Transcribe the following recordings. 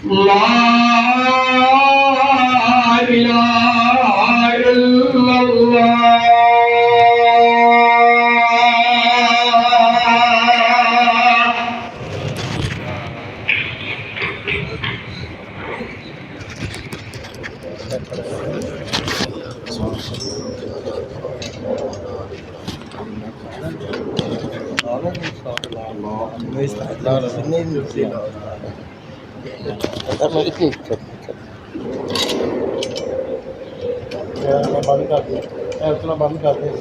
لا إله إلا الله بند کر دیں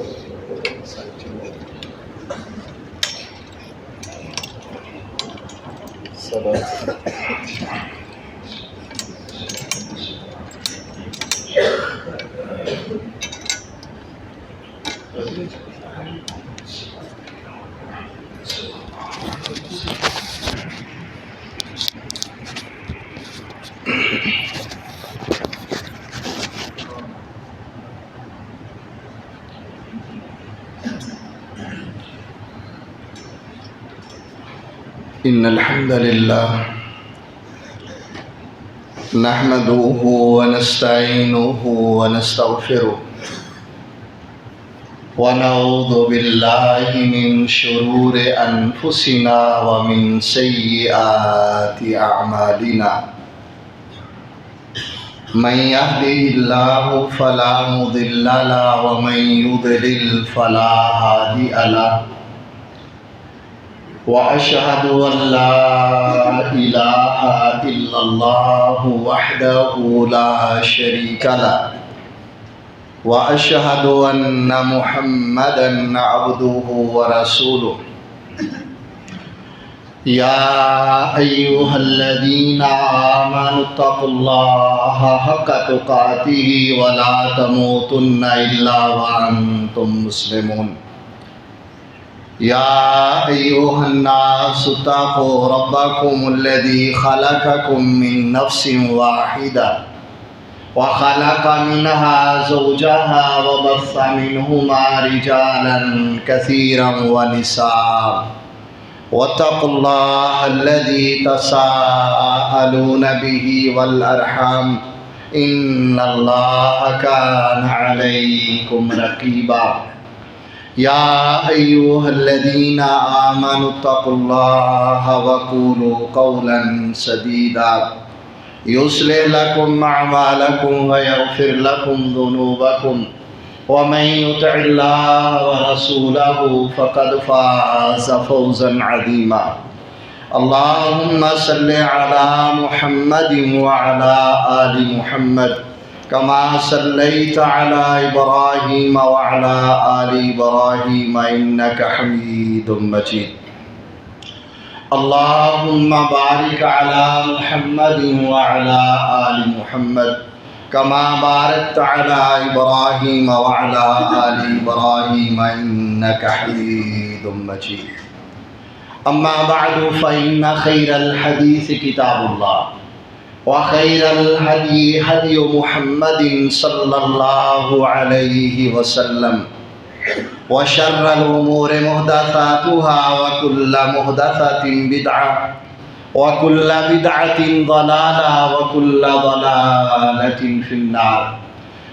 إن الحمد لله نحمده ونستعينه ونستغفره ونعوذ بالله من شرور أنفسنا ومن سيئات أعمالنا من يهده الله فلا مضل له ومن يضلل فلا هادي له وأشهد أن لا إله إلا الله وحده لا شريك له وأشهد أن محمدا عبده ورسوله يا أيها الذين آمنوا اتقوا الله حق تقاته ولا تموتن إلا وأنتم مسلمون يا أيها الناس اتقوا ربكم الذي خلقكم من نفس واحدة وخلق منها زوجها وبث منهما رجالا كثيرا ونساء واتقوا الله الذي تساءلون به والأرحام إن الله كان عليكم رقيبا يا أيها الذين آمنوا اتقوا الله وقولوا قولا سديدا يصلح لكم أعمالكم ويغفر لكم ذنوبكم ومن يطع الله ورسوله فقد فاز فوزا عظيما اللهم صل على محمد وعلى آل محمد كما صليت على إبراهيم وعلى آل إبراهيم إنك حميد مجيد اللهم بارك على محمد وعلى آل محمد كما باركت على إبراهيم وعلى آل إبراهيم إنك حميد مجيد أما بعد فإن خير الحديث كتاب الله وخير الهدي هدي محمد صلى الله عليه وسلم وشر الأمور محدثاتها وكل محدثة بدعة وكل بدعة ضلالة وكل ضلالة في النار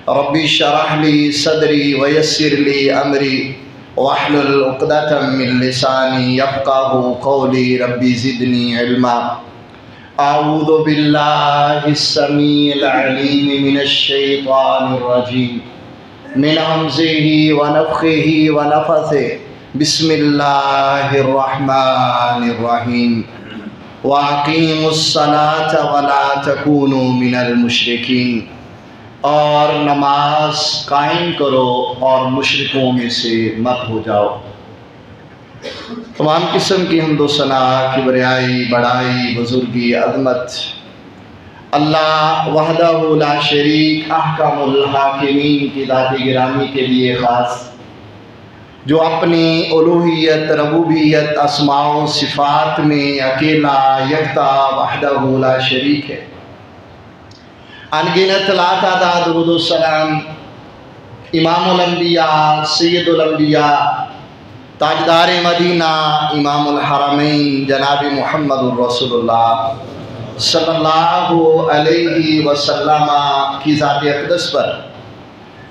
ربي اشرح لي صدري ويسر لي أمري واحلل عقدة من لساني يفقهوا قولي ربي زدني علما أعوذ بالله السميع العليم من الشيطان الرجيم من همزه ونفخه ونفثه بسم الله الرحمن الرحيم وأقيموا الصلاة ولا تكونوا من المشركين اور نماز قائم کرو اور مشرکوں میں سے مت ہو جاؤ۔ تمام قسم کی حمد و ثنا، کبریائی، بڑائی، بزرگی، عظمت اللہ وحدہ لا شریک احکم الحاکمین کی ذات گرامی کے لیے خاص، جو اپنی الوہیت، ربوبیت، اسماء و صفات میں اکیلا یکتا وحدہ لا شریک ہے۔ انگنت لا تعداد درود و سلام امام الانبیاء، سید الانبیاء، تاجدار مدینہ، امام الحرمین جناب محمد الرسول اللہ صلی اللہ علیہ وسلم کی ذات اقدس پر،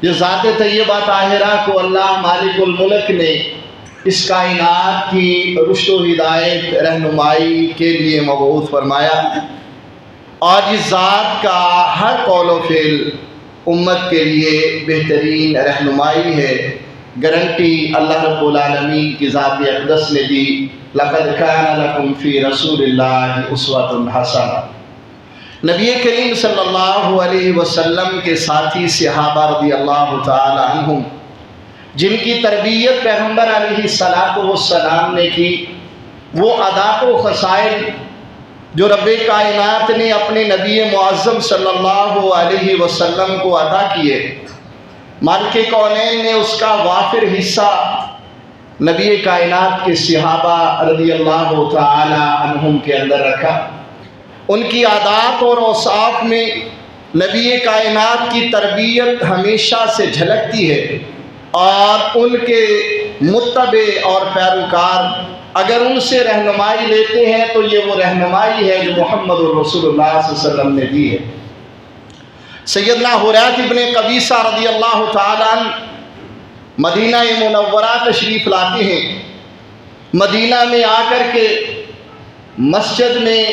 یہ ذات طیبہ طاہرہ کو اللہ مالک الملک نے اس کائنات کی رشد و ہدایت رہنمائی کے لیے مبعوث فرمایا، اور اس ذات کا ہر قول و فعل امت کے لیے بہترین رہنمائی ہے۔ گارنٹی اللہ رب العالمین کی ذات اقدس نے دی، لقد کان لکم فی رسول اللہ اسوۃ حسنہ۔ نبی کریم صلی اللہ علیہ وسلم کے ساتھی صحابہ رضی اللہ تعالی عنہم، جن کی تربیت پیغمبر علیہ السلام نے کی، وہ عادات و خصائل جو رب کائنات نے اپنے نبی معظم صلی اللہ علیہ وسلم کو عطا کیے، مالک کونین نے اس کا وافر حصہ نبی کائنات کے صحابہ رضی اللہ تعالی عنہم کے اندر رکھا۔ ان کی عادات اور اوصاف میں نبی کائنات کی تربیت ہمیشہ سے جھلکتی ہے، اور ان کے متبع اور پیروکار اگر ان سے رہنمائی لیتے ہیں تو یہ وہ رہنمائی ہے جو محمد الرسول اللہ صلی اللہ علیہ وسلم نے دی ہے۔ سیدنا حریث ابن قبیصہ رضی اللہ تعالیٰ عنہ مدینہ منورہ تشریف لاتے ہیں۔ مدینہ میں آ کر کے مسجد میں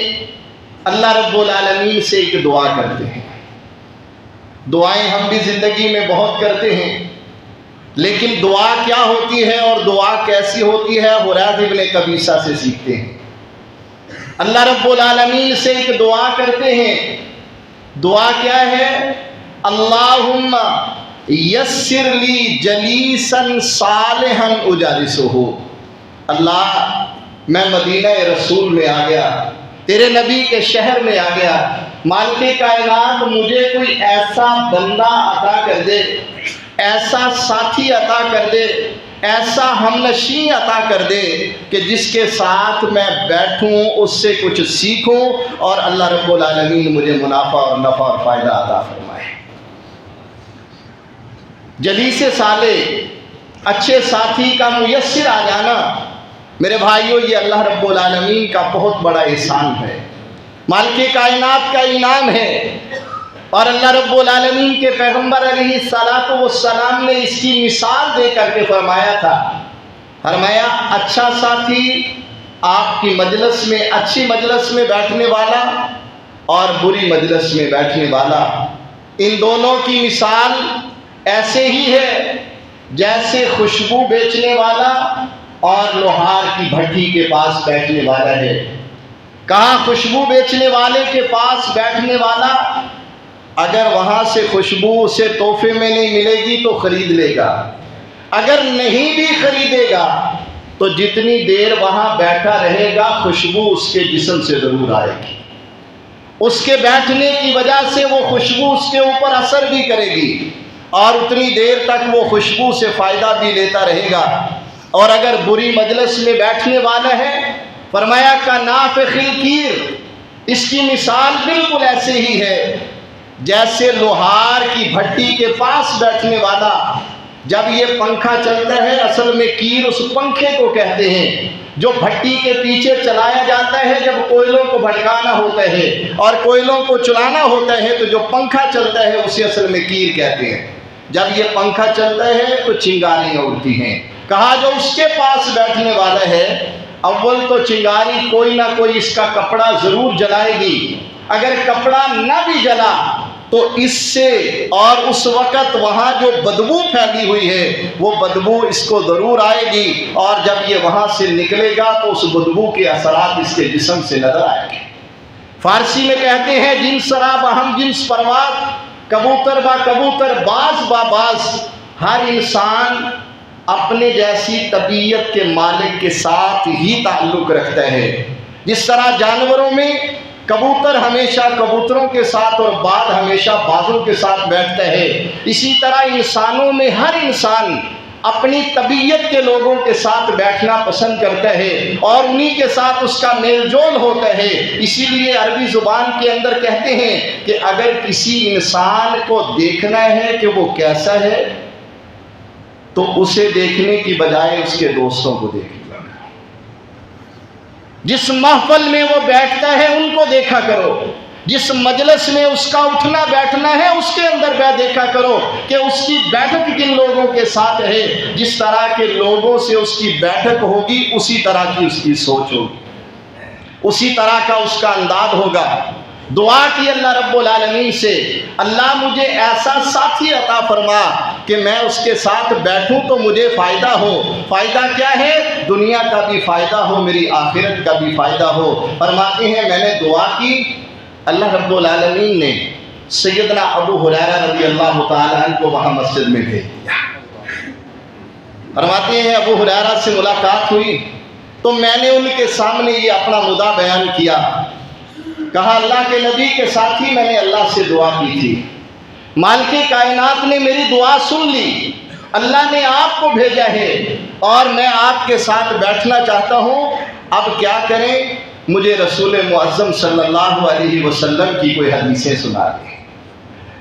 اللہ رب العالمین سے ایک دعا کرتے ہیں۔ دعائیں ہم بھی زندگی میں بہت کرتے ہیں، لیکن دعا کیا ہوتی ہے اور دعا کیسی ہوتی ہے حریث ابن قبیصہ سے سیکھتے ہیں۔ اللہ رب العالمین سے ایک دعا کرتے ہیں۔ دعا کیا ہے؟ اللہم یسر لی جلیسا صالحا اجالسہ۔ اللہ، میں مدینہ رسول میں آ گیا، تیرے نبی کے شہر میں آ گیا، مالک کائنات مجھے کوئی ایسا بندہ عطا کر دے، ایسا ساتھی عطا کر دے، ایسا ہمنشین عطا کر دے کہ جس کے ساتھ میں بیٹھوں، اس سے کچھ سیکھوں، اور اللہ رب العالمین مجھے منافع اور نفع اور فائدہ عطا فرمائے۔ جلیس صالح، اچھے ساتھی کا میسر آ جانا، میرے بھائیوں، یہ اللہ رب العالمین کا بہت بڑا احسان ہے، مالک کائنات کا انعام ہے۔ اور اللہ رب العالمین کے پیغمبر علیہ السلام نے اس کی مثال دے کر کے فرمایا تھا، فرمایا اچھا ساتھی آپ کی مجلس میں، اچھی مجلس میں بیٹھنے والا اور بری مجلس میں بیٹھنے والا، ان دونوں کی مثال ایسے ہی ہے جیسے خوشبو بیچنے والا اور لوہار کی بھٹی کے پاس بیٹھنے والا ہے۔ کہاں خوشبو بیچنے والے کے پاس بیٹھنے والا اگر وہاں سے خوشبو اسے تحفے میں نہیں ملے گی تو خرید لے گا، اگر نہیں بھی خریدے گا تو جتنی دیر وہاں بیٹھا رہے گا خوشبو اس کے جسم سے ضرور آئے گی، اس کے بیٹھنے کی وجہ سے وہ خوشبو اس کے اوپر اثر بھی کرے گی، اور اتنی دیر تک وہ خوشبو سے فائدہ بھی لیتا رہے گا۔ اور اگر بری مجلس میں بیٹھنے والا ہے، فرمایا کا نافخ الکیر، اس کی مثال بالکل ایسے ہی ہے جیسے لوہار کی بھٹی کے پاس بیٹھنے والا، جب یہ پنکھا چلتا ہے، اصل میں کیر اس پنکھے کو کہتے ہیں جو بھٹی کے پیچھے چلایا جاتا ہے جب کوئلوں کو بھڑکانا ہوتا ہے، اور کوئلوں کو چلانا ہوتا ہے تو جو پنکھا چلتا ہے اسے اصل میں کیر کہتے ہیں۔ جب یہ پنکھا چلتا ہے تو چنگاریاں اڑتی ہیں۔ کہا جو اس کے پاس بیٹھنے والا ہے، اول تو چنگاری کوئی نہ کوئی اس کا کپڑا ضرور جلائے گی، اگر کپڑا نہ بھی جلا تو اس سے اور اس وقت وہاں جو بدبو پھیلی ہوئی ہے وہ بدبو اس کو ضرور آئے گی، اور جب یہ وہاں سے نکلے گا تو اس بدبو کے اثرات اس کے جسم سے نظر آئیں گے۔ فارسی میں کہتے ہیں جنس را بہم جنس پرواز، کبوتر با کبوتر، باز با باز، ہر انسان اپنے جیسی طبیعت کے مالک کے ساتھ ہی تعلق رکھتا ہے۔ جس طرح جانوروں میں کبوتر ہمیشہ کبوتروں کے ساتھ اور باز ہمیشہ بازوں کے ساتھ بیٹھتا ہے، اسی طرح انسانوں میں ہر انسان اپنی طبیعت کے لوگوں کے ساتھ بیٹھنا پسند کرتا ہے اور انہی کے ساتھ اس کا میل جول ہوتا ہے۔ اسی لیے عربی زبان کے اندر کہتے ہیں کہ اگر کسی انسان کو دیکھنا ہے کہ وہ کیسا ہے تو اسے دیکھنے کی بجائے اس کے دوستوں کو دیکھنا۔ جس محفل میں وہ بیٹھتا ہے ان کو دیکھا کرو، جس مجلس میں اس کا اٹھنا بیٹھنا ہے اس کے اندر دیکھا کرو کہ اس کی بیٹھک کن لوگوں کے ساتھ ہے۔ جس طرح کے لوگوں سے اس کی بیٹھک ہوگی اسی طرح کی اس کی سوچ ہوگی، اسی طرح کا اس کا انداز ہوگا۔ دعا کی اللہ رب العالمین سے، اللہ مجھے ایسا ساتھی عطا فرما کہ میں اس کے ساتھ بیٹھوں تو مجھے فائدہ ہو۔ فائدہ کیا ہے؟ دنیا کا بھی فائدہ ہو، میری آخرت کا بھی فائدہ ہو۔ فرماتے ہیں میں نے دعا کی، اللہ رب العالمین نے سیدنا ابو ہریرہ رضی اللہ تعالیٰ عنہ کو وہاں مسجد میں بھیج دیا۔ فرماتے ہیں ابو ہریرہ سے ملاقات ہوئی تو میں نے ان کے سامنے یہ اپنا مدعا بیان کیا، کہا اللہ کے نبی کے ساتھی میں نے اللہ سے دعا کی تھی، مالک کائنات نے میری دعا سن لی، اللہ نے آپ کو بھیجا ہے اور میں آپ کے ساتھ بیٹھنا چاہتا ہوں، اب کیا کریں؟ مجھے رسول معظم صلی اللہ علیہ وسلم کی کوئی حدیثیں سنا دیں،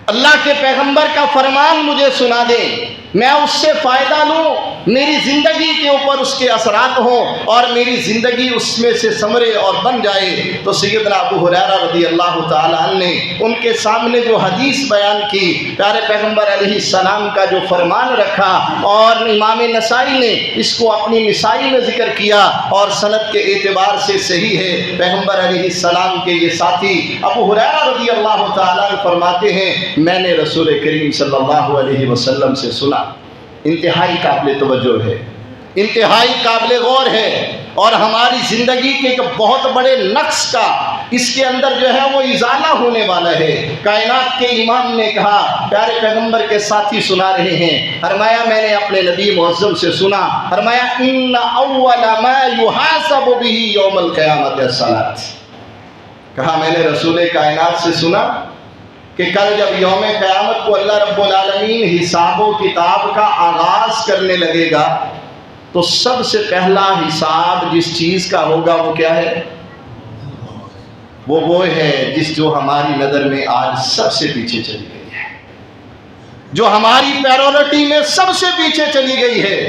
اللہ کے پیغمبر کا فرمان مجھے سنا دیں، میں اس سے فائدہ لوں، میری زندگی کے اوپر اس کے اثرات ہوں اور میری زندگی اس میں سے ثمرے اور بن جائے۔ تو سیدنا ابو ہریرہ رضی اللہ تعالیٰ عنہ نے ان کے سامنے جو حدیث بیان کی، پیارے پیغمبر علیہ السلام کا جو فرمان رکھا، اور امام نسائی نے اس کو اپنی نسائی میں ذکر کیا اور سند کے اعتبار سے صحیح ہے۔ پیغمبر علیہ السلام کے یہ ساتھی ابو ہریرہ رضی اللہ تعالیٰ عنہ فرماتے ہیں میں نے رسول کریم صلی اللہ علیہ وسلم سے سنا، انتہائی قابل توجہ ہے، انتہائی قابل غور ہے، اور ہماری زندگی کے ایک بہت بڑے نقص کا اس کے اندر جو ہے وہ ازالہ ہونے والا ہے۔ کائنات کے امام نے کہا، پیارے پیغمبر کے ساتھی سنا رہے ہیں، فرمایا میں نے اپنے نبی معظم سے سنا، فرمایا ان اول ما یحاسب به یوم القیامت الصلاۃ، کہا میں نے رسول کائنات سے سنا کہ کل جب یوم قیامت کو اللہ رب العالمین حساب و کتاب کا آغاز کرنے لگے گا تو سب سے پہلا حساب جس چیز کا ہوگا وہ کیا ہے؟ وہ ہے جو ہماری نظر میں آج سب سے پیچھے چلی گئی ہے، جو ہماری پیرورٹی میں سب سے پیچھے چلی گئی ہے۔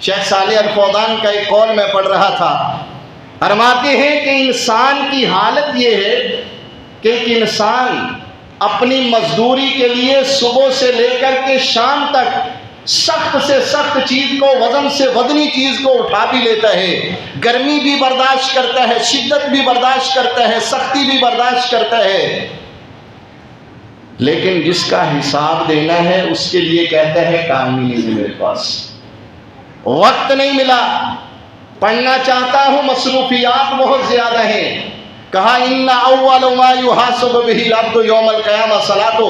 شیخ صالح الفوزان کا ایک قول میں پڑھ رہا تھا، فرماتے ہیں کہ انسان کی حالت یہ ہے کہ ایک انسان اپنی مزدوری کے لیے صبح سے لے کر کے شام تک سخت سے سخت چیز کو، وزن سے وزنی چیز کو اٹھا بھی لیتا ہے، گرمی بھی برداشت کرتا ہے، شدت بھی برداشت کرتا ہے، سختی بھی برداشت کرتا ہے، لیکن جس کا حساب دینا ہے اس کے لیے کہتا ہے کام ہی نہیں ہے، میرے پاس وقت نہیں ملا، پڑھنا چاہتا ہوں مصروفیات بہت زیادہ ہیں۔ کہا ان اول ما یحاسب به العبد یوم القیامہ صلاۃ،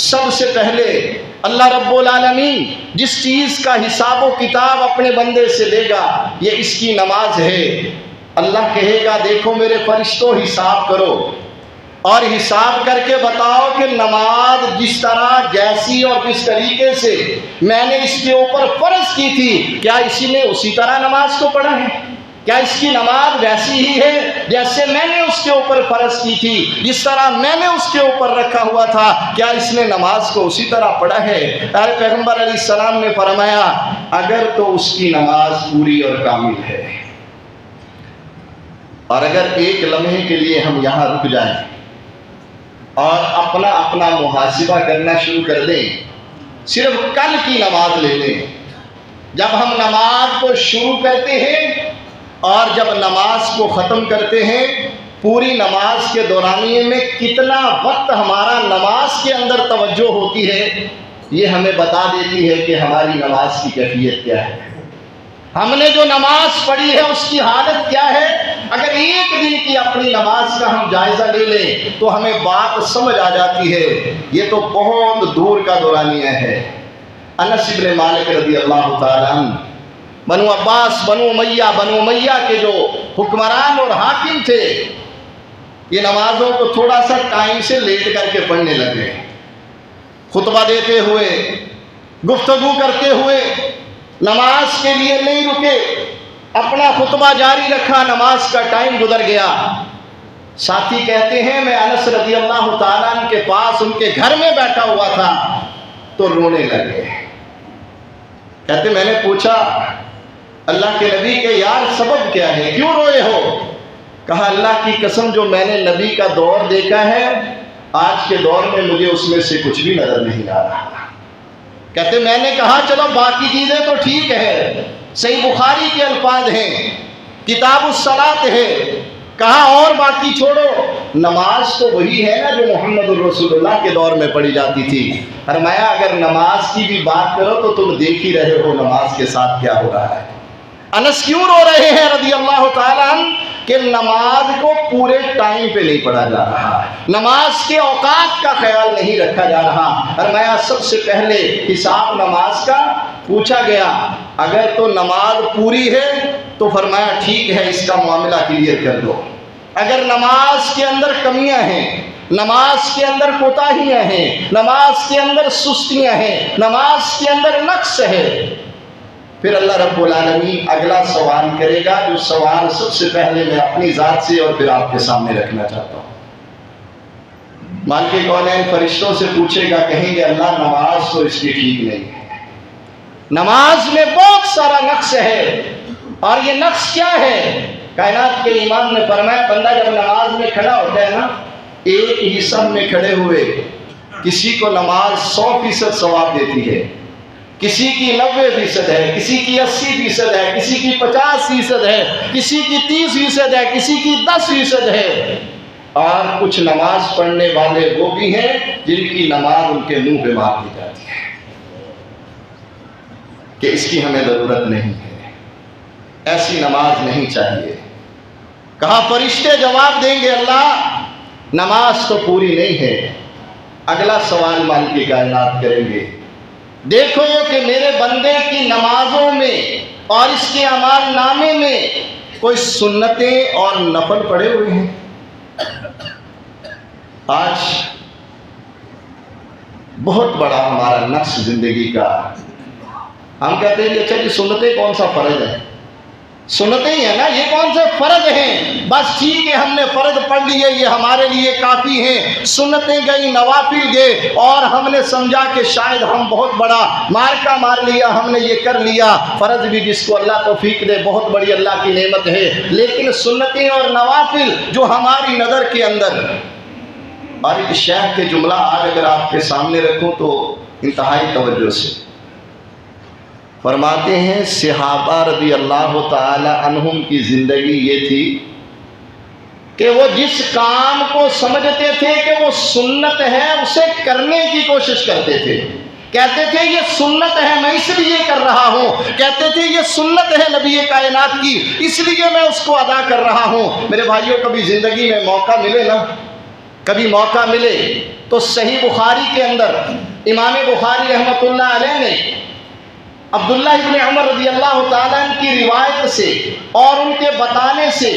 سب سے پہلے اللہ رب العالمین جس چیز کا حساب و کتاب اپنے بندے سے لے گا یہ اس کی نماز ہے۔ اللہ کہے گا دیکھو میرے فرشتوں حساب کرو اور حساب کر کے بتاؤ کہ نماز جس طرح جیسی اور جس طریقے سے میں نے اس کے اوپر فرض کی تھی کیا اسی نے اسی طرح نماز کو پڑھا ہے؟ کیا اس کی نماز ویسی ہی ہے جیسے میں نے اس کے اوپر فرض کی تھی، جس طرح میں نے اس کے اوپر رکھا ہوا تھا کیا اس نے نماز کو اسی طرح پڑھا ہے؟ پیارے پیغمبر علیہ السلام نے فرمایا اگر تو اس کی نماز پوری اور کامل ہے، اور اگر ایک لمحے کے لیے ہم یہاں رک جائیں اور اپنا محاسبہ کرنا شروع کر دیں، صرف کل کی نماز لے لیں، جب ہم نماز کو شروع کرتے ہیں اور جب نماز کو ختم کرتے ہیں، پوری نماز کے دورانیے میں کتنا وقت ہمارا نماز کے اندر توجہ ہوتی ہے، یہ ہمیں بتا دیتی ہے کہ ہماری نماز کی کیفیت کیا ہے، ہم نے جو نماز پڑھی ہے اس کی حالت کیا ہے۔ اگر ایک دن کی اپنی نماز کا ہم جائزہ لے لیں تو ہمیں بات سمجھ آ جاتی ہے، یہ تو بہت دور کا دورانیہ ہے۔ انس بن مالک رضی اللہ تعالیٰ عنہ بنو عباس، بنو امیہ کے جو حکمران اور حاکم تھے، یہ نمازوں کو تھوڑا سا ٹائم سے لیٹ کر کے پڑھنے لگے، خطبہ دیتے ہوئے، گفتگو کرتے ہوئے نماز کے لیے نہیں رکے، اپنا خطبہ جاری رکھا، نماز کا ٹائم گزر گیا۔ ساتھی کہتے ہیں میں انس رضی اللہ تعالیٰ عنہ کے پاس ان کے گھر میں بیٹھا ہوا تھا تو رونے لگے، کہتے میں نے پوچھا اللہ کے نبی کے یار سبب کیا ہے، کیوں روئے ہو؟ کہا اللہ کی قسم جو میں نے نبی کا دور دیکھا ہے آج کے دور میں مجھے اس میں سے کچھ بھی نظر نہیں آ رہا۔ کہتے میں نے کہا چلو باقی چیزیں تو ٹھیک ہے، صحیح بخاری کے الفاظ ہیں، کتاب الصلاۃ ہے، کہا اور باقی چھوڑو، نماز تو وہی ہے نا جو محمد الرسول اللہ کے دور میں پڑھی جاتی تھی۔ فرمایا اگر نماز کی بھی بات کرو تو تم دیکھ ہی رہے ہو نماز کے ساتھ کیا ہو رہا ہے۔ انس کیوں رو رہے ہیں رضی اللہ تعالیٰ عنہ کہ نماز کو پورے ٹائم پہ نہیں پڑھا جا رہا، نماز کے اوقات کا خیال نہیں رکھا جا رہا۔ فرمایا سب سے پہلے حساب نماز کا پوچھا گیا، اگر تو نماز پوری ہے تو فرمایا ٹھیک ہے اس کا معاملہ کلیئر کر دو، اگر نماز کے اندر کمیاں ہیں، نماز کے اندر کوتاہیاں ہیں، نماز کے اندر سستیاں ہیں، نماز کے اندر نقص ہے، پھر اللہ رب العالمین اگلا سوال کرے گا، جو سوال سب سے پہلے میں اپنی ذات سے اور پھر آپ کے سامنے رکھنا چاہتا ہوں۔ مالک کونین فرشتوں سے پوچھے گا، کہیں گے اللہ نماز تو اس کی ٹھیک نہیں ہے، نماز میں بہت سارا نقص ہے، اور یہ نقص کیا ہے؟ کائنات کے امام نے فرمایا بندہ جب نماز میں کھڑا ہوتا ہے نا، ایک ہی صف میں کھڑے ہوئے کسی کو نماز 100% ثواب دیتی ہے، کسی کی 90% ہے، کسی کی 80% ہے، کسی کی 50% ہے، کسی کی 30% ہے، کسی کی 10% ہے، اور کچھ نماز پڑھنے والے وہ بھی ہیں جن کی نماز ان کے منہ پہ مار دی جاتی ہے کہ اس کی ہمیں ضرورت نہیں ہے، ایسی نماز نہیں چاہیے۔ کہا فرشتے جواب دیں گے اللہ نماز تو پوری نہیں ہے۔ اگلا سوال مالک کائنات کریں گے، دیکھو کہ میرے بندے کی نمازوں میں اور اس کے اعمال نامے میں کوئی سنتیں اور نفل پڑے ہوئے ہیں؟ آج بہت بڑا ہمارا نقص زندگی کا، ہم کہتے ہیں کہ اچھا جی سنتیں کون سا فرض ہے، سنتیں ہی ہیں نا، یہ کون سے فرض ہیں، بس ٹھیک ہے ہم نے فرض پڑھ لیے یہ ہمارے لیے کافی ہیں، سنتیں گئی نوافل گئے، اور ہم نے سمجھا کہ شاید ہم بہت بڑا مارکا مار لیا، ہم نے یہ کر لیا۔ فرض بھی جس کو اللہ توفیق دے بہت بڑی اللہ کی نعمت ہے، لیکن سنتیں اور نوافل جو ہماری نظر کے اندر، اور ایک شیخ کے جملہ آج اگر آپ کے سامنے رکھوں تو انتہائی توجہ سے فرماتے ہیں، صحابہ رضی اللہ تعالی عنہم کی زندگی یہ تھی کہ وہ جس کام کو سمجھتے تھے کہ وہ سنت ہے اسے کرنے کی کوشش کرتے تھے، کہتے تھے یہ سنت ہے میں اس لیے کر رہا ہوں، کہتے تھے یہ سنت ہے نبی کائنات کی اس لیے میں اس کو ادا کر رہا ہوں۔ میرے بھائیوں کبھی زندگی میں موقع ملے نا، کبھی موقع ملے تو صحیح بخاری کے اندر امام بخاری رحمۃ اللہ علیہ نے عبداللہ ابن عمر رضی اللہ تعالیٰ عنہ کی روایت سے اور ان کے بتانے سے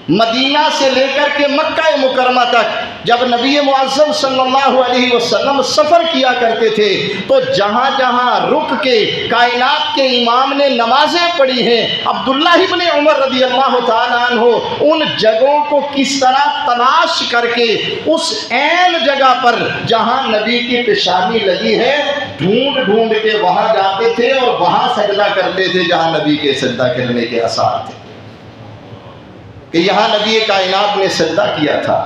مدینہ سے لے کر کے مکہ مکرمہ تک جب نبی معظم صلی اللہ علیہ وسلم سفر کیا کرتے تھے تو جہاں جہاں رک کے کائنات کے امام نے نمازیں پڑھی ہیں، عبداللہ ابن عمر رضی اللہ تعالیٰ عنہ ان جگہوں کو کس طرح تلاش کر کے اس عین جگہ پر جہاں نبی کی پیشانی لگی ہے ڈھونڈ ڈھونڈ کے وہاں جاتے تھے اور وہاں سجدہ کرتے تھے جہاں نبی کے سجدہ کرنے کے آثار تھے، کہ یہاں نبی کائنات نے سجدہ کیا تھا۔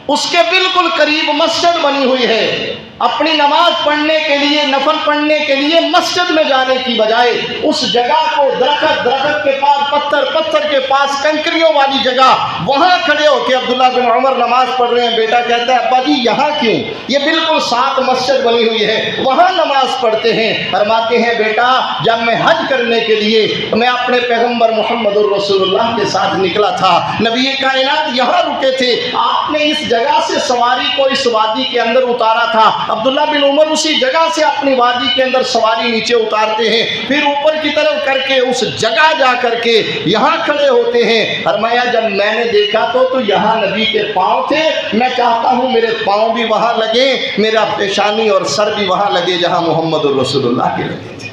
اس کے بالکل قریب مسجد بنی ہوئی ہے، اپنی نماز پڑھنے کے لیے نفل پڑھنے کے لیے مسجد میں جانے کی بجائے اس جگہ کو درخت کے پاس پتھر کے پاس کنکریوں والی جگہ وہاں کھڑے ہو کے عبداللہ بن عمر نماز پڑھ رہے ہیں، بیٹا کہتا ہے ابا جی یہاں کیوں، یہ بالکل ساتھ مسجد بنی ہوئی ہے وہاں نماز پڑھتے ہیں۔ فرماتے ہیں بیٹا جب میں حج کرنے کے لیے میں اپنے پیغمبر محمد الرسول اللہ کے ساتھ نکلا تھا، نبی کائنات یہاں رکے تھے، آپ نے اس جگہ سے سواری کو اس وادی کے اندر اتارا تھا، عبداللہ بن عمر اسی جگہ سے اپنی وادی کے اندر سواری نیچے اتارتے ہیں، پھر اوپر کی طرف کر کے اس جگہ جا کر کے یہاں کھڑے ہوتے ہیں۔ فرمایا جب میں نے دیکھا تو یہاں نبی کے پاؤں تھے، میں چاہتا ہوں میرے پاؤں بھی وہاں لگے، میرا پیشانی اور سر بھی وہاں لگے جہاں محمد الرسول اللہ کے لگے تھے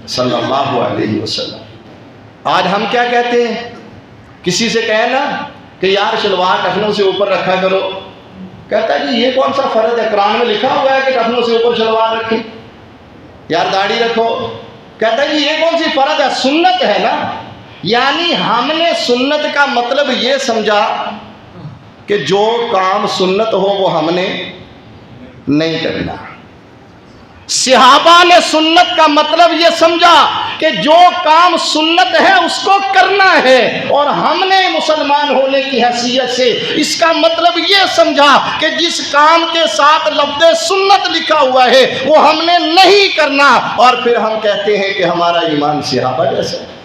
صلی اللہ علیہ وسلم۔ آج ہم کیا کہتے ہیں، کسی سے کہیں نا کہ یار شلوار ٹخنوں سے اوپر رکھا کرو، کہتا ہے جی یہ کون سا فرض ہے، قرآن میں لکھا ہوا ہے کہ ٹخنوں سے اوپر شلوار رکھیں، یار داڑھی رکھو، کہتا ہے جی یہ کون سی فرض ہے، سنت ہے نا۔ یعنی ہم نے سنت کا مطلب یہ سمجھا کہ جو کام سنت ہو وہ ہم نے نہیں کرنا۔ صحابہ نے سنت کا مطلب یہ سمجھا کہ جو کام سنت ہے اس کو کرنا ہے، اور ہم نے مسلمان ہونے کی حیثیت سے اس کا مطلب یہ سمجھا کہ جس کام کے ساتھ لفظ سنت لکھا ہوا ہے وہ ہم نے نہیں کرنا، اور پھر ہم کہتے ہیں کہ ہمارا ایمان صحابہ جیسا ہے،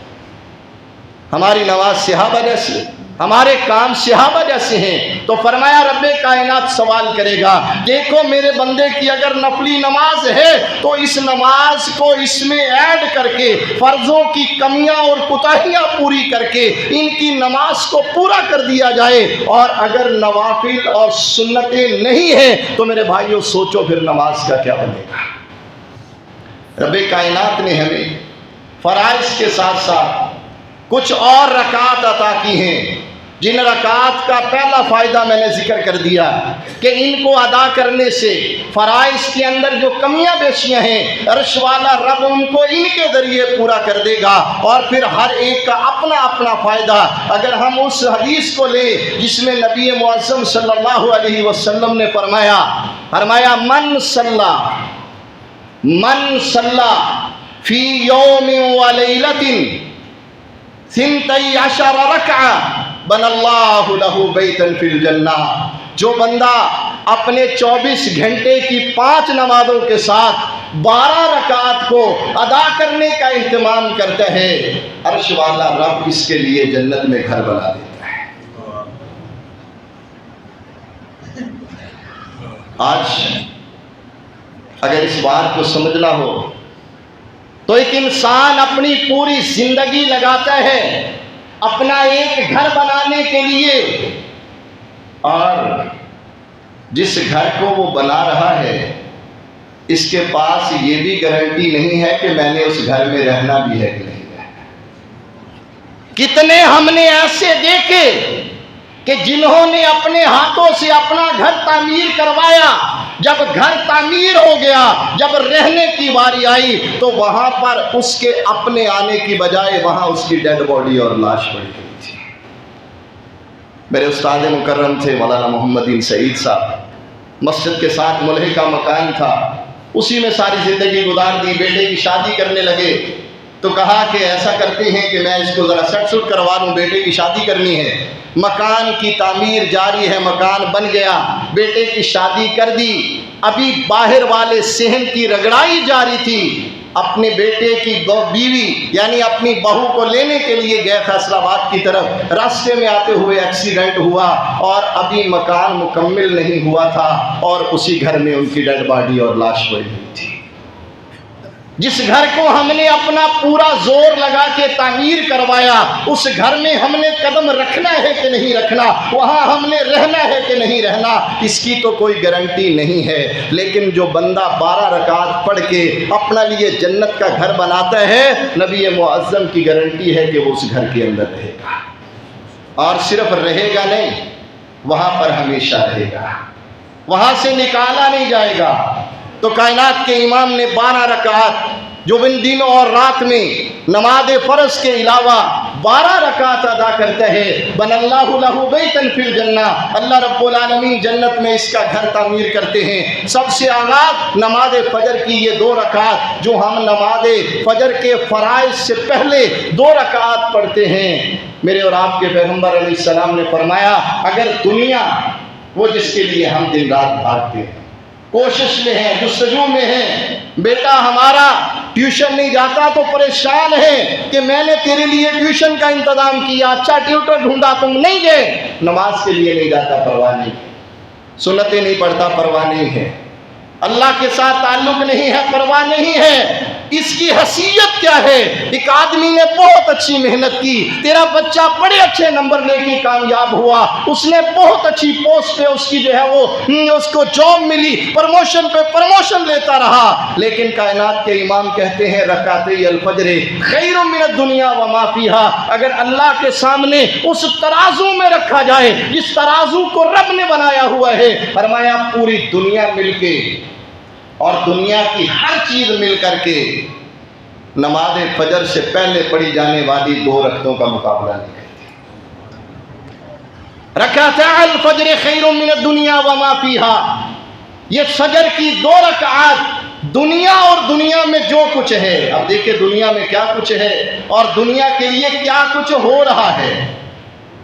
ہماری نماز صحابہ جیسی، ہمارے کام صحابہ جیسے ہیں۔ تو فرمایا رب کائنات سوال کرے گا، دیکھو میرے بندے کی اگر نفلی نماز ہے تو اس نماز کو اس میں ایڈ کر کے فرضوں کی کمیاں اور کوتاہیاں پوری کر کے ان کی نماز کو پورا کر دیا جائے، اور اگر نوافل اور سنتیں نہیں ہیں تو میرے بھائیوں سوچو پھر نماز کا کیا بنے گا۔ رب کائنات نے ہمیں فرائض کے ساتھ ساتھ کچھ اور رکعات عطا کی ہیں، جن رکعات کا پہلا فائدہ میں نے ذکر کر دیا کہ ان کو ادا کرنے سے فرائض کے اندر جو کمیاں بیشیاں ہیں عرش والا رب ان کو ان کے ذریعے پورا کر دے گا، اور پھر ہر ایک کا اپنا اپنا فائدہ۔ اگر ہم اس حدیث کو لیں جس میں نبی معظم صلی اللہ علیہ وسلم نے فرمایا من صلی فی یوم و لیلۃ 12 رکعہ بن اللہ لہ بیتا فی الجنہ، جو بندہ اپنے 24 گھنٹے کی 5 نمازوں کے ساتھ 12 رکعات کو ادا کرنے کا اہتمام کرتا ہے، عرش والا رب اس کے لیے جنت میں گھر بنا دیتا ہے۔ آج اگر اس بات کو سمجھنا ہو تو ایک انسان اپنی پوری زندگی لگاتا ہے اپنا ایک گھر بنانے کے لیے، اور جس گھر کو وہ بنا رہا ہے اس کے پاس یہ بھی گارنٹی نہیں ہے کہ میں نے اس گھر میں رہنا بھی ہے کہ نہیں رہنا۔ کتنے ہم نے ایسے دیکھے کہ جنہوں نے اپنے ہاتھوں سے اپنا گھر تعمیر کروایا، جب گھر تعمیر ہو گیا، جب رہنے کی باری آئی تو وہاں پر اس کے اپنے آنے کی بجائے وہاں اس کی ڈیڈ باڈی اور لاش پڑی ہوئی تھی۔ میرے استاد مکرم تھے مولانا محمد سعید صاحب، مسجد کے ساتھ ملحقہ کا مکان تھا، اسی میں ساری زندگی گزار دی۔ بیٹے کی شادی کرنے لگے تو کہا کہ ایسا کرتے ہیں کہ میں اس کو ذرا سٹ سٹ کروا لوں، بیٹے کی شادی کرنی ہے۔ مکان کی تعمیر جاری ہے، مکان بن گیا، بیٹے کی شادی کر دی، ابھی باہر والے صحن کی رگڑائی جاری تھی۔ اپنے بیٹے کی بیوی یعنی اپنی بہو کو لینے کے لیے گئے فیصل آباد کی طرف، راستے میں آتے ہوئے ایکسیڈنٹ ہوا اور ابھی مکان مکمل نہیں ہوا تھا، اور اسی گھر میں ان کی ڈیڈ باڈی اور لاش پڑی ہوئی تھی۔ جس گھر کو ہم نے اپنا پورا زور لگا کے تعمیر کروایا، اس گھر میں ہم نے قدم رکھنا ہے کہ نہیں رکھنا، وہاں ہم نے رہنا ہے کہ نہیں رہنا، اس کی تو کوئی گارنٹی نہیں ہے۔ لیکن جو بندہ 12 رکعات پڑھ کے اپنا لیے جنت کا گھر بناتا ہے، نبی معظم کی گارنٹی ہے کہ وہ اس گھر کے اندر رہے گا، اور صرف رہے گا نہیں، وہاں پر ہمیشہ رہے گا، وہاں سے نکالا نہیں جائے گا۔ تو کائنات کے امام نے 12 رکعات جو ان دنوں اور رات میں نماز فرض کے علاوہ 12 رکعات ادا کرتا ہے، بن اللہ لہ بیتا فی الجنہ، اللہ رب العالمین جنت میں اس کا گھر تعمیر کرتے ہیں۔ سب سے آغاز نماز فجر کی یہ 2 رکعات جو ہم نماز فجر کے فرائض سے پہلے 2 رکعات پڑھتے ہیں، میرے اور آپ کے پیغمبر علیہ السلام نے فرمایا اگر دنیا وہ جس کے لیے ہم دن رات بھاگتے ہیں، کوشش میں ہیں، جستجو میں ہیں، بیٹا ہمارا ٹیوشن نہیں جاتا تو پریشان ہے کہ میں نے تیرے لیے ٹیوشن کا انتظام کیا، اچھا ٹیوٹر ڈھونڈا، تم نہیں گئے، نماز کے لیے نہیں جاتا، پرواہ نہیں، سنتیں نہیں پڑھتا، پرواہ نہیں ہے، اللہ کے ساتھ تعلق نہیں ہے، پرواہ نہیں ہے۔ اس کی حیثیت کیا ہے؟ ایک آدمی نے بہت اچھی محنت کی، تیرا بچہ بڑے اچھے نمبر لے کے کامیاب ہوا، اس نے بہت اچھی پوسٹ پہ اس کی جو ہے وہ اس کو جاب ملی، پروموشن پہ پروموشن لیتا رہا، لیکن کائنات کے امام کہتے ہیں رکعتي الفجر خیر من الدنیا وما فیہا، اگر اللہ کے سامنے اس ترازو میں رکھا جائے جس ترازو کو رب نے بنایا ہوا ہے، فرمایا پوری دنیا مل کے اور دنیا کی ہر چیز مل کر کے نماز فجر سے پہلے پڑھی جانے والی 2 رکعتوں کا مقابلہ نہیں کرتے۔ رکعتا الفجر خیر من الدنیا وما فیہا، یہ فجر کی 2 رکعات دنیا اور دنیا میں جو کچھ ہے، اب دیکھیں دنیا میں کیا کچھ ہے اور دنیا کے لیے کیا کچھ ہو رہا ہے،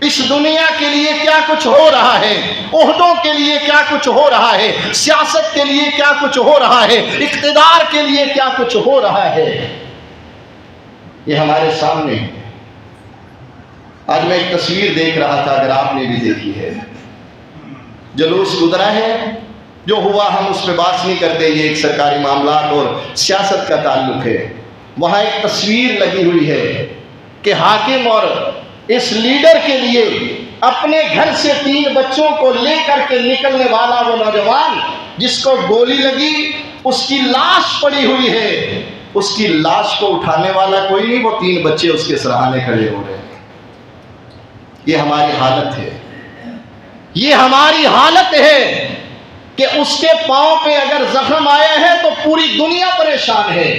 اس دنیا کے لیے کیا کچھ ہو رہا ہے، عہدوں کے لیے کیا کچھ ہو رہا ہے، سیاست کے لیے کیا کچھ ہو رہا ہے، اقتدار کے لیے کیا کچھ ہو رہا ہے، یہ ہمارے سامنے ہے۔ آج میں ایک تصویر دیکھ رہا تھا، اگر آپ نے بھی دیکھی ہے، جلوس گزرا ہے، جو ہوا ہم اس پہ بات نہیں کرتے، یہ ایک سرکاری معاملات اور سیاست کا تعلق ہے۔ وہاں ایک تصویر لگی ہوئی ہے کہ حاکم اور اس لیڈر کے لیے اپنے گھر سے 3 بچوں کو لے کر کے نکلنے والا وہ نوجوان جس کو گولی لگی، اس کی لاش پڑی ہوئی ہے، اس کی لاش کو اٹھانے والا کوئی نہیں، وہ 3 بچے اس کے سرہانے کھڑے ہو رہے ہیں۔ یہ ہماری حالت ہے، یہ ہماری حالت ہے کہ اس کے پاؤں پہ اگر زخم آیا ہے تو پوری دنیا پریشان ہے،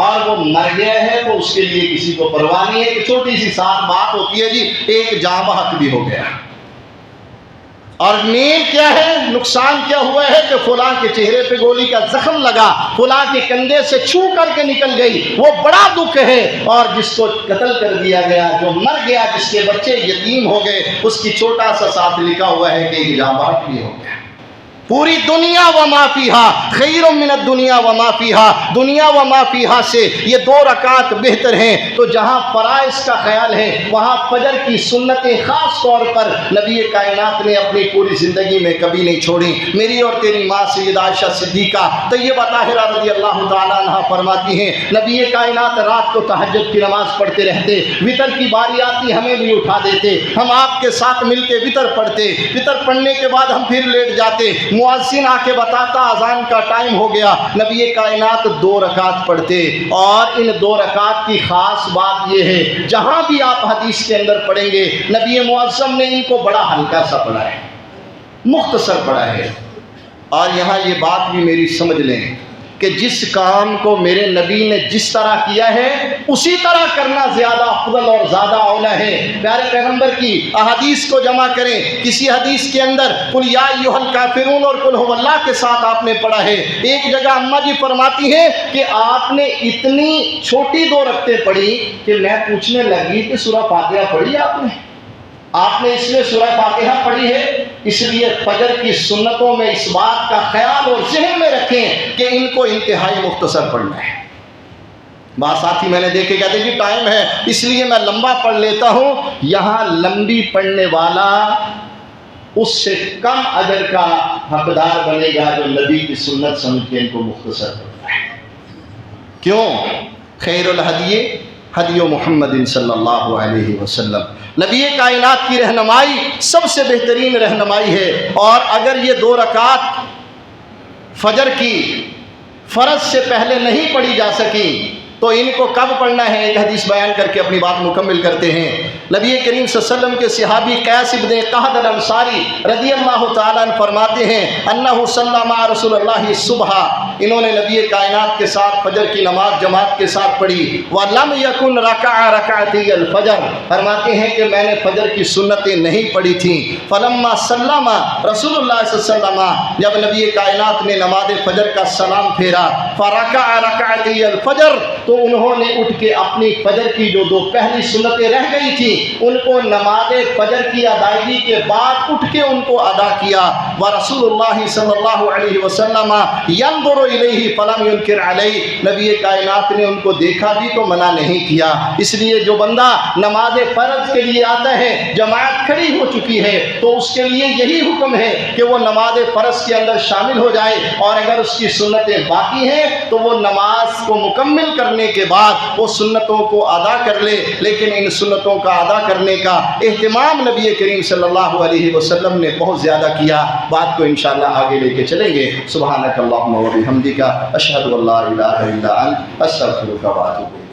اور وہ مر گیا ہے تو اس کے لیے کسی کو پرواہ نہیں ہے کہ چھوٹی سی سات بات ہوتی ہے جی ایک جاں بحق بھی ہو گیا، اور مین کیا ہے، نقصان کیا ہوا ہے کہ فلاں کے چہرے پہ گولی کا زخم لگا، فلاں کے کندھے سے چھو کر کے نکل گئی، وہ بڑا دکھ ہے۔ اور جس کو قتل کر دیا گیا، جو مر گیا، جس کے بچے یتیم ہو گئے، اس کی چھوٹا سا ساتھ لکھا ہوا ہے کہ ایک جاں بحق بھی ہو گیا۔ پوری دنیا و ما فیہا خیر من الدنیا و ما فیہا، دنیا و ما فیہا سے یہ 2 رکعت بہتر ہیں۔ تو جہاں فرائض کا خیال ہے وہاں فجر کی سنتیں خاص طور پر نبی کائنات نے اپنی پوری زندگی میں کبھی نہیں چھوڑی۔ میری اور تیری ماں سیدہ عائشہ صدیقہ طیبہ طاہرہ رضی اللہ تعالیٰ عنہ فرماتی ہیں نبی کائنات رات کو تہجد کی نماز پڑھتے رہتے، وطر کی باری آتی ہمیں بھی اٹھا دیتے، ہم آپ کے ساتھ مل کے وطر پڑھتے، وطر پڑھنے کے بعد ہم پھر لیٹ جاتے، مؤذن آ کے بتاتا اذان کا ٹائم ہو گیا، نبی کائنات 2 رکعت پڑھتے۔ اور ان 2 رکعت کی خاص بات یہ ہے، جہاں بھی آپ حدیث کے اندر پڑھیں گے نبی معظم نے ان کو بڑا ہلکا سا پڑھا ہے، مختصر پڑھا ہے۔ اور یہاں یہ بات بھی میری سمجھ لیں کہ جس کام کو میرے نبی نے جس طرح کیا ہے اسی طرح کرنا زیادہ افضل اور زیادہ اولا ہے۔ پیارے پیغمبر کی احادیث کو جمع کریں، کسی حدیث کے اندر قل یا ایھا الکافرون اور قل ھو اللہ کے ساتھ آپ نے پڑھا ہے۔ ایک جگہ اماں جی فرماتی ہیں کہ آپ نے اتنی چھوٹی 2 رکعتیں پڑھی کہ میں پوچھنے لگی کہ سورہ فاتحہ پڑھی آپ نے اس لیے سورہ فاتحہ پڑھی ہے؟ اس لیے فجر کی سنتوں میں اس بات کا خیال اور ذہن میں رکھیں کہ ان کو انتہائی مختصر پڑھنا ہے۔ بعض ساتھی میں نے دیکھے کہتے ہیں جی ٹائم ہے اس لیے میں لمبا پڑھ لیتا ہوں، یہاں لمبی پڑھنے والا اس سے کم اجر کا حقدار بنے گا جو نبی کی سنت سمجھ کے ان کو مختصر پڑھتا ہے۔ کیوں؟ خیر الہدی ہدی محمد صلی اللہ علیہ وسلم، نبی کائنات کی رہنمائی سب سے بہترین رہنمائی ہے۔ اور اگر یہ 2 رکعت فجر کی فرض سے پہلے نہیں پڑھی جا سکی تو ان کو کب پڑھنا ہے؟ ایک حدیث بیان کر کے اپنی بات مکمل کرتے ہیں۔ نبی کریم صلی اللہ علیہ وسلم کے صحابی قیس بن قحط الانصاری رضی اللہ تعالیٰ عنہ فرماتے ہیں انہ صلی مع رسول اللہ صبح، انہوں نے نبی کائنات کے ساتھ فجر کی نماز جماعت کے ساتھ پڑھی۔ وَلَمْ يَكُنْ رَكَعَ رَكَعَتَيْ الْفَجْرِ، فرماتے ہیں کہ میں نے فجر کی سنتیں نہیں پڑھی تھیں۔ فَلَمَّا سَلَّمَ رسول اللہ صلی اللہ علیہ وسلم، جب نبی کائنات نے نماز فجر کا سلام پھیرا، فَرَكَعَ رَكَعَتَيْ الْفَجْرِ، تو انہوں نے اٹھ کے اپنی فجر کی جو 2 پہلی سنتیں رہ گئی تھیں ان کو نماز فجر کی ادائیگی کے بعد اٹھ کے ان کو ادا کیا۔ ورسول اللہ صلی اللہ علیہ وسلم ينظر الیہ فلم ينکر علیہ، نبی کائنات نے ان کو دیکھا بھی تو منع نہیں کیا۔ اس لیے جو بندہ نماز فرض کے لیے آتا ہے، جماعت کھڑی ہو چکی ہے تو اس کے لیے یہی حکم ہے کہ وہ نماز فرض کے اندر شامل ہو جائے، اور اگر اس کی سنتیں باقی ہیں تو وہ نماز کو مکمل کرنے کے بعد وہ سنتوں کو ادا کر لے۔ لیکن ان سنتوں کا ادا کرنے کا اہتمام نبی کریم صلی اللہ علیہ وسلم نے بہت زیادہ کیا۔ بات کو انشاءاللہ آگے لے کے چلیں گے۔ سبحانک اللہم و بحمدک، اشہد ان لا الہ الا انت، استغفرک و اتوب الیک۔